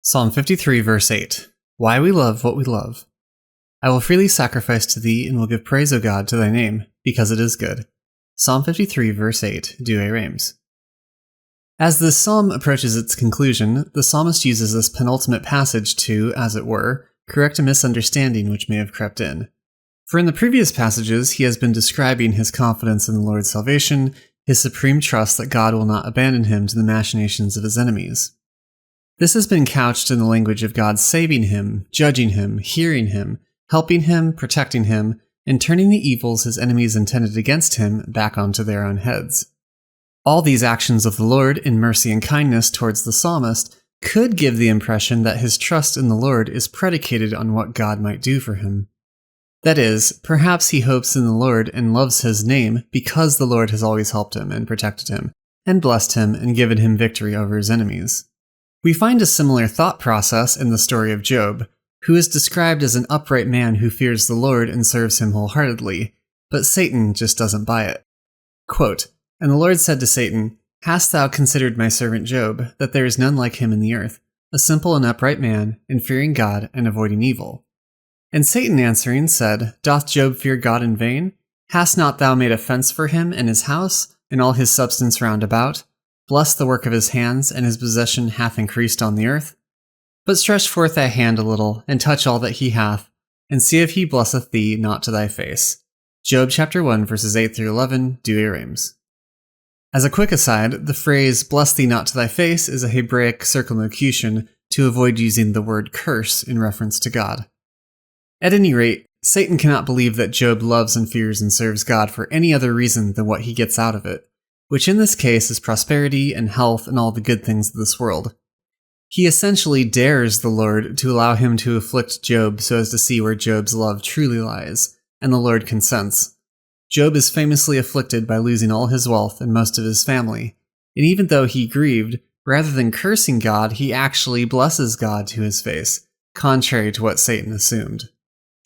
Psalm 53 verse 8. Why we love what we love. I will freely sacrifice to thee and will give praise, O God, to thy name, because it is good. Psalm 53 verse 8. Douay Rheims. As this psalm approaches its conclusion, the psalmist uses this penultimate passage to, as it were, correct a misunderstanding which may have crept in. For in the previous passages, he has been describing his confidence in the Lord's salvation, his supreme trust that God will not abandon him to the machinations of his enemies. This has been couched in the language of God saving him, judging him, hearing him, helping him, protecting him, and turning the evils his enemies intended against him back onto their own heads. All these actions of the Lord in mercy and kindness towards the psalmist could give the impression that his trust in the Lord is predicated on what God might do for him. That is, perhaps he hopes in the Lord and loves his name because the Lord has always helped him and protected him, and blessed him and given him victory over his enemies. We find a similar thought process in the story of Job, who is described as an upright man who fears the Lord and serves him wholeheartedly, but Satan just doesn't buy it. Quote, "And the Lord said to Satan, Hast thou considered my servant Job, that there is none like him in the earth, a simple and upright man, in fearing God and avoiding evil? And Satan answering said, Doth Job fear God in vain? Hast not thou made a fence for him and his house, and all his substance round about? Blessed the work of his hands, and his possession hath increased on the earth? But stretch forth thy hand a little, and touch all that he hath, and see if he blesseth thee not to thy face." Job chapter 1 verses 8 through 11, Douay Rheims. As a quick aside, the phrase "bless thee not to thy face" is a Hebraic circumlocution to avoid using the word curse in reference to God. At any rate, Satan cannot believe that Job loves and fears and serves God for any other reason than what he gets out of it, which in this case is prosperity and health and all the good things of this world. He essentially dares the Lord to allow him to afflict Job so as to see where Job's love truly lies, and the Lord consents. Job is famously afflicted by losing all his wealth and most of his family, and even though he grieved, rather than cursing God, he actually blesses God to his face, contrary to what Satan assumed.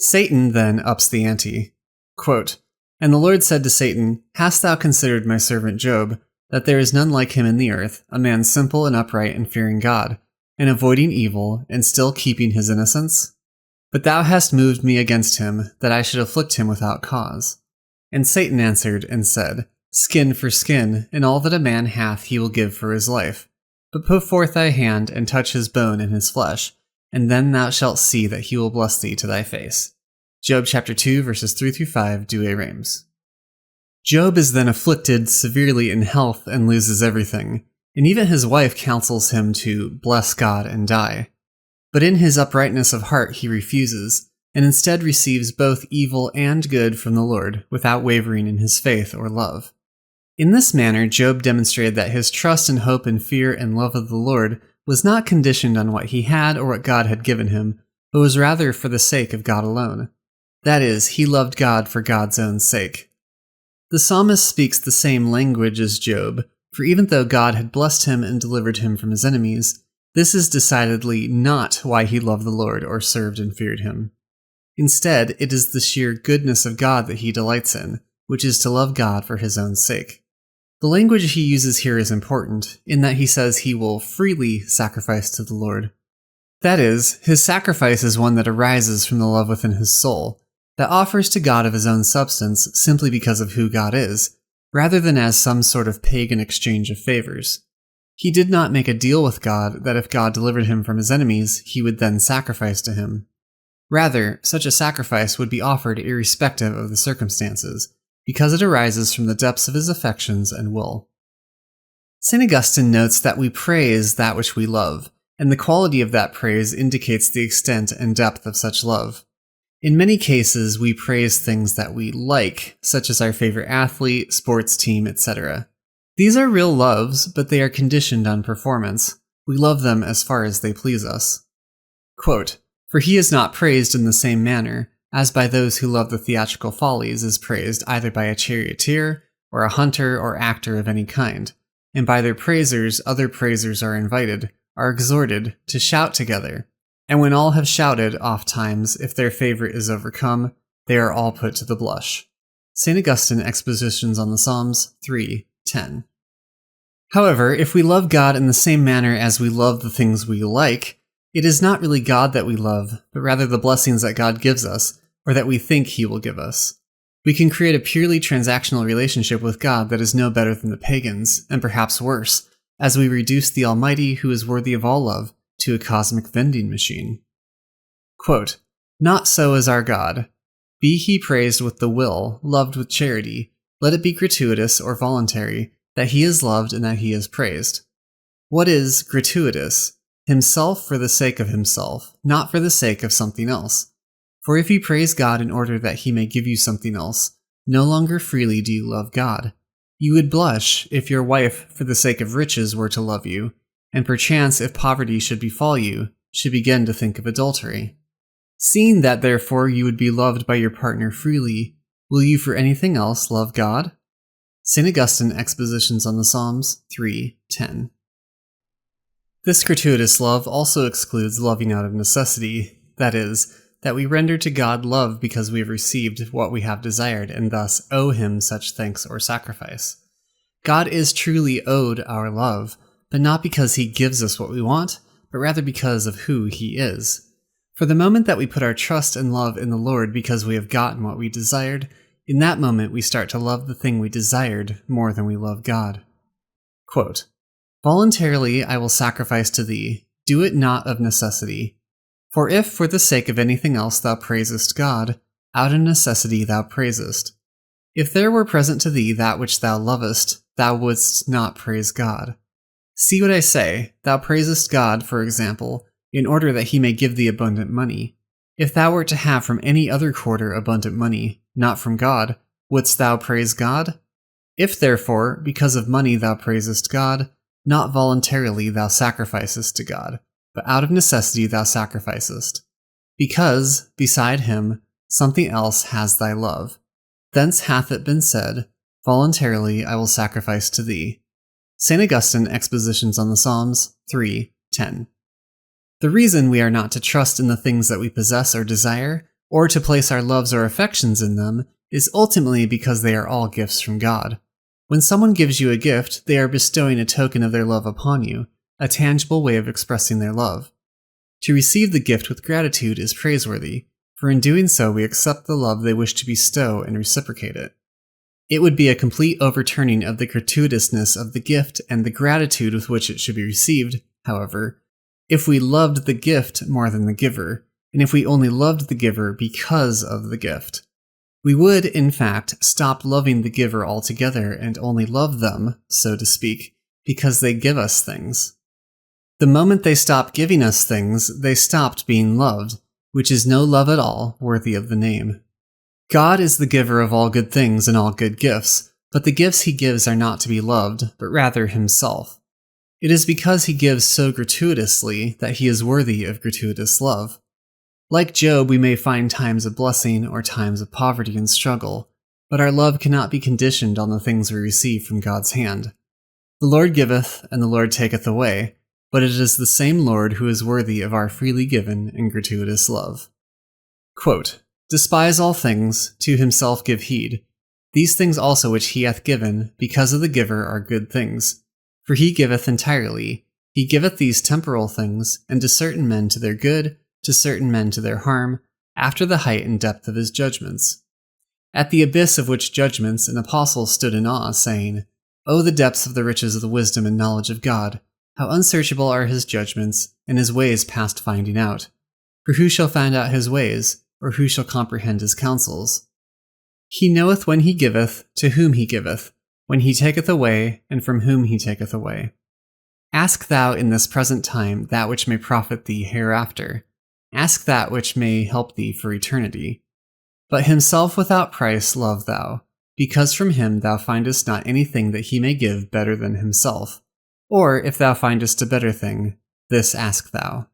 Satan then ups the ante. Quote, "And the Lord said to Satan, Hast thou considered my servant Job, that there is none like him in the earth, a man simple and upright and fearing God, and avoiding evil, and still keeping his innocence? But thou hast moved me against him, that I should afflict him without cause. And Satan answered and said, Skin for skin, and all that a man hath he will give for his life. But put forth thy hand, and touch his bone and his flesh, and then thou shalt see that he will bless thee to thy face." Job chapter 2 verses 3 through 5, Douay Rheims. Job is then afflicted severely in health and loses everything, and even his wife counsels him to bless God and die. But in his uprightness of heart he refuses, and instead receives both evil and good from the Lord, without wavering in his faith or love. In this manner, Job demonstrated that his trust and hope and fear and love of the Lord was not conditioned on what he had or what God had given him, but was rather for the sake of God alone. That is, he loved God for God's own sake. The psalmist speaks the same language as Job, for even though God had blessed him and delivered him from his enemies, this is decidedly not why he loved the Lord or served and feared him. Instead, it is the sheer goodness of God that he delights in, which is to love God for his own sake. The language he uses here is important, in that he says he will freely sacrifice to the Lord. That is, his sacrifice is one that arises from the love within his soul, that offers to God of his own substance simply because of who God is, rather than as some sort of pagan exchange of favors. He did not make a deal with God that if God delivered him from his enemies, he would then sacrifice to him. Rather, such a sacrifice would be offered irrespective of the circumstances, because it arises from the depths of his affections and will. St. Augustine notes that we praise that which we love, and the quality of that praise indicates the extent and depth of such love. In many cases, we praise things that we like, such as our favorite athlete, sports team, etc. These are real loves, but they are conditioned on performance. We love them as far as they please us. Quote, "For he is not praised in the same manner, as by those who love the theatrical follies is praised either by a charioteer, or a hunter or actor of any kind, and by their praisers other praisers are invited, are exhorted, to shout together. And when all have shouted, oft-times, if their favorite is overcome, they are all put to the blush." St. Augustine, Expositions on the Psalms 3:10. However, if we love God in the same manner as we love the things we like, It is not really God that we love, but rather the blessings that God gives us, or that we think He will give us. We can create a purely transactional relationship with God that is no better than the pagans, and perhaps worse, as we reduce the Almighty, who is worthy of all love, to a cosmic vending machine. Quote, "Not so is our God. Be He praised with the will, loved with charity. Let it be gratuitous or voluntary, that He is loved and that He is praised." What is gratuitous? Himself for the sake of himself, not for the sake of something else. For if you praise God in order that He may give you something else, no longer freely do you love God. You would blush if your wife, for the sake of riches, were to love you, and perchance if poverty should befall you, should begin to think of adultery. Seeing that therefore you would be loved by your partner freely, will you for anything else love God? St. Augustine, Expositions on the Psalms 3:10. This gratuitous love also excludes loving out of necessity, that is, that we render to God love because we have received what we have desired and thus owe Him such thanks or sacrifice. God is truly owed our love, but not because He gives us what we want, but rather because of who He is. For the moment that we put our trust and love in the Lord because we have gotten what we desired, in that moment we start to love the thing we desired more than we love God. Quote, "Voluntarily I will sacrifice to thee, do it not of necessity. For if for the sake of anything else thou praisest God, out of necessity thou praisest. If there were present to thee that which thou lovest, thou wouldst not praise God. See what I say, thou praisest God, for example, in order that He may give thee abundant money. If thou wert to have from any other quarter abundant money, not from God, wouldst thou praise God? If therefore, because of money thou praisest God, not voluntarily thou sacrificest to God, but out of necessity thou sacrificest. Because, beside Him, something else has thy love. Thence hath it been said, Voluntarily I will sacrifice to thee. St. Augustine, Expositions on the Psalms 3:10. The reason we are not to trust in the things that we possess or desire, or to place our loves or affections in them, is ultimately because they are all gifts from God. When someone gives you a gift, they are bestowing a token of their love upon you, a tangible way of expressing their love. To receive the gift with gratitude is praiseworthy, for in doing so we accept the love they wish to bestow and reciprocate it. It would be a complete overturning of the gratuitousness of the gift and the gratitude with which it should be received, however, if we loved the gift more than the giver, and if we only loved the giver because of the gift. We would, in fact, stop loving the giver altogether and only love them, so to speak, because they give us things. The moment they stopped giving us things, they stopped being loved, which is no love at all worthy of the name. God is the giver of all good things and all good gifts, but the gifts He gives are not to be loved, but rather Himself. It is because He gives so gratuitously that He is worthy of gratuitous love. Like Job, we may find times of blessing or times of poverty and struggle, but our love cannot be conditioned on the things we receive from God's hand. The Lord giveth, and the Lord taketh away, but it is the same Lord who is worthy of our freely given and gratuitous love. Quote, "Despise all things, to Himself give heed. These things also which He hath given, because of the giver, are good things. For He giveth entirely. He giveth these temporal things, and to certain men to their good, to certain men to their harm, after the height and depth of His judgments. At the abyss of which judgments an apostle stood in awe, saying, O the depths of the riches of the wisdom and knowledge of God! How unsearchable are His judgments, and His ways past finding out. For who shall find out His ways, or who shall comprehend His counsels? He knoweth when He giveth, to whom He giveth, when He taketh away, and from whom He taketh away. Ask thou in this present time that which may profit thee hereafter. Ask that which may help thee for eternity. But Himself without price love thou, because from Him thou findest not anything that He may give better than Himself. Or, if thou findest a better thing, this ask thou.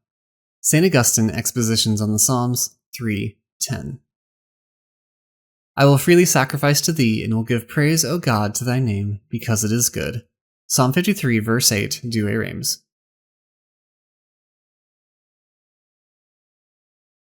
St. Augustine, Expositions on the Psalms 3:10. I will freely sacrifice to thee, and will give praise, O God, to thy name, because it is good. Psalm 53, verse 8, Douay Rheims.